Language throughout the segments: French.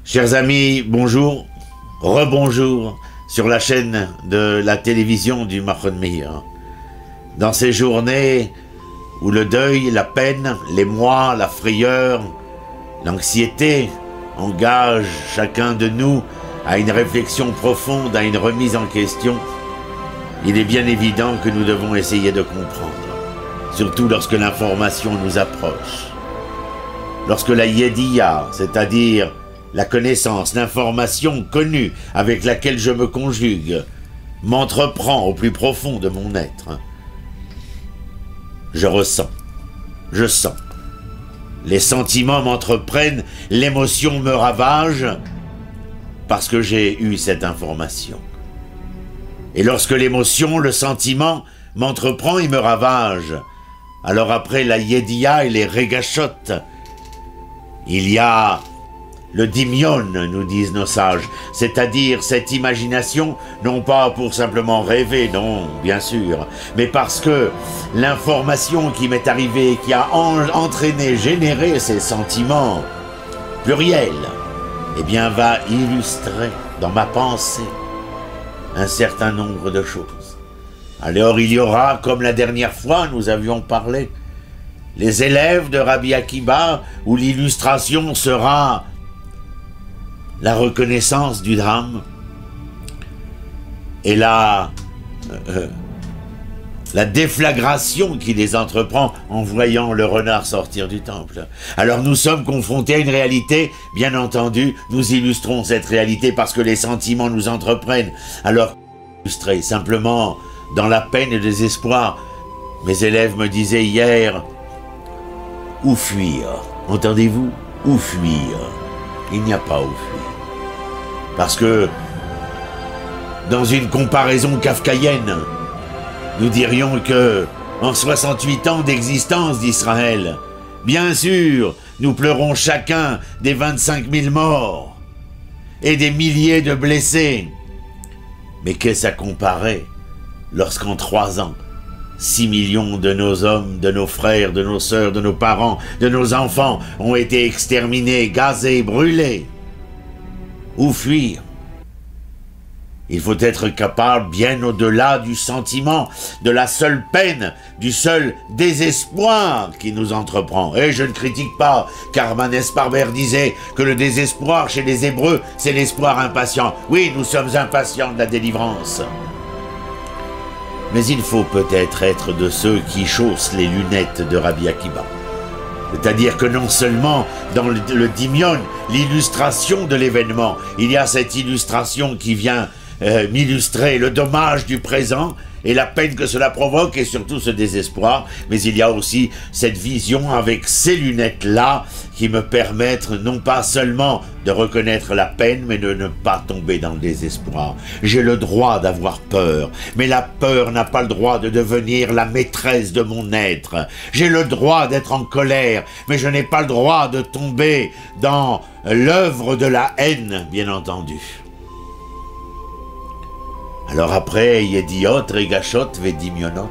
Chers amis, bonjour, rebonjour sur la chaîne de la télévision du Mahon Meir. Dans ces journées où le deuil, la peine, l'émoi, la frayeur, l'anxiété engagent chacun de nous à une réflexion profonde, à une remise en question, il est bien évident que nous devons essayer de comprendre, surtout lorsque l'information nous approche. Lorsque la Yediya, c'est-à-dire la connaissance, l'information connue avec laquelle je me conjugue, m'entreprend au plus profond de mon être, je ressens, je sens. Les sentiments m'entreprennent, l'émotion me ravage, parce que j'ai eu cette information. Et lorsque l'émotion, le sentiment m'entreprend et me ravage, alors après la Yediya et les Regashot, il y a le Dimion, nous disent nos sages, c'est-à-dire cette imagination, non pas pour simplement rêver, non, bien sûr, mais parce que l'information qui m'est arrivée, qui a entraîné, généré ces sentiments pluriels, eh bien va illustrer dans ma pensée un certain nombre de choses. Alors il y aura, comme la dernière fois nous avions parlé, les élèves de Rabbi Akiba, où l'illustration sera la reconnaissance du drame et la déflagration qui les entreprend en voyant le renard sortir du temple. Alors nous sommes confrontés à une réalité, bien entendu, nous illustrons cette réalité parce que les sentiments nous entreprennent. Alors, illustrer simplement dans la peine et le désespoir, mes élèves me disaient hier, où fuir? Entendez-vous? Où fuir? Il n'y a pas où fuir. Parce que, dans une comparaison kafkaïenne, nous dirions que, en 68 ans d'existence d'Israël, bien sûr, nous pleurons chacun des 25 000 morts et des milliers de blessés. Mais qu'est-ce à comparer lorsqu'en 3 ans, 6 millions de nos hommes, de nos frères, de nos sœurs, de nos parents, de nos enfants ont été exterminés, gazés, brûlés? Où fuir? Il faut être capable, bien au-delà du sentiment, de la seule peine, du seul désespoir qui nous entreprend. Et je ne critique pas, car Manes Parber disait que le désespoir chez les Hébreux, c'est l'espoir impatient. Oui, nous sommes impatients de la délivrance. Mais il faut peut-être être de ceux qui chaussent les lunettes de Rabbi Akiba. C'est-à-dire que non seulement dans le Dimion, l'illustration de l'événement, il y a cette illustration qui vient m'illustrer le dommage du présent et la peine que cela provoque et surtout ce désespoir, mais il y a aussi cette vision avec ces lunettes-là qui me permettent non pas seulement de reconnaître la peine, mais de ne pas tomber dans le désespoir. J'ai le droit d'avoir peur, mais la peur n'a pas le droit de devenir la maîtresse de mon être. J'ai le droit d'être en colère, mais je n'ai pas le droit de tomber dans l'œuvre de la haine, bien entendu. Alors après, Yediot, Regashot, Vedimionot,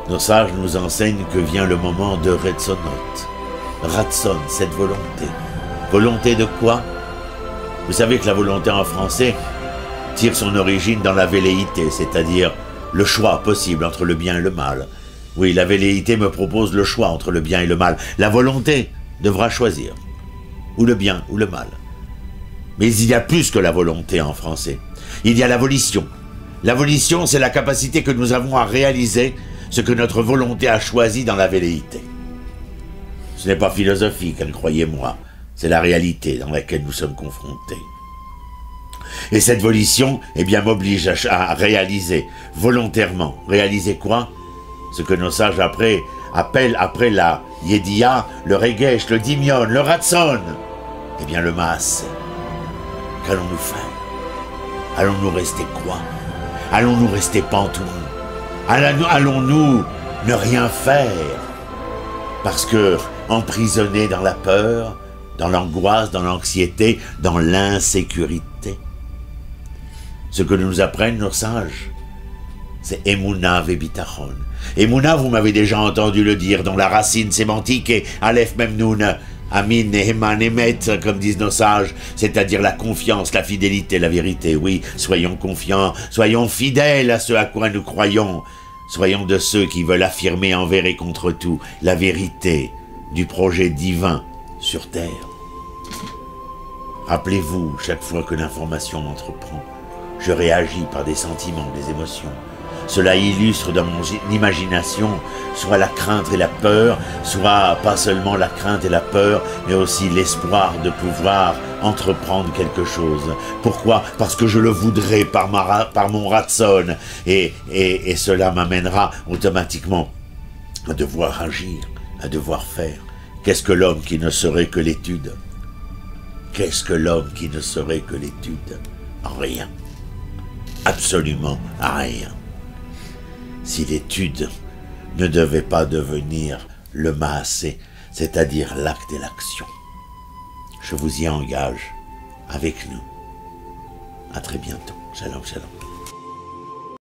nos sages nous enseignent que vient le moment de Retzonot. Ratson, cette volonté. Volonté de quoi? Vous savez que la volonté en français tire son origine dans la velléité, c'est-à-dire le choix possible entre le bien et le mal. Oui, la velléité me propose le choix entre le bien et le mal. La volonté devra choisir, ou le bien ou le mal. Mais il y a plus que la volonté en français. Il y a la volition. La volition, c'est la capacité que nous avons à réaliser ce que notre volonté a choisi dans la velléité. Ce n'est pas philosophique, croyez-moi. C'est la réalité dans laquelle nous sommes confrontés. Et cette volition, eh bien, m'oblige à réaliser volontairement. Réaliser quoi? Ce que nos sages appellent après la Yediya, le Regesh, le Dimion, le Ratson. Eh bien, le Maaseh. Qu'allons-nous faire? Allons-nous rester quoi? Allons-nous rester pantoums? Allons-nous ne rien faire? Parce que, emprisonnés dans la peur, dans l'angoisse, dans l'anxiété, dans l'insécurité. Ce que nous apprennent nos sages, c'est Emouna Vebitachon. Emouna, vous m'avez déjà entendu le dire, dont la racine sémantique est Aleph Memnoun, Amin, Eman, Emet, comme disent nos sages, c'est-à-dire la confiance, la fidélité, la vérité. Oui, soyons confiants, soyons fidèles à ce à quoi nous croyons. Soyons de ceux qui veulent affirmer envers et contre tout la vérité du projet divin sur terre. Rappelez-vous, chaque fois que l'information m'entreprend, je réagis par des sentiments, des émotions. Cela illustre dans mon imagination soit la crainte et la peur, soit pas seulement la crainte et la peur, mais aussi l'espoir de pouvoir entreprendre quelque chose. Pourquoi? Parce que je le voudrais par mon ratson, et cela m'amènera automatiquement à devoir agir, à devoir faire. Qu'est-ce que l'homme qui ne serait que l'étude? Qu'est-ce que l'homme qui ne serait que l'étude? Rien. Absolument rien. Si l'étude ne devait pas devenir le maasé, c'est-à-dire l'acte et l'action. Je vous y engage avec nous. À très bientôt. Shalom, shalom.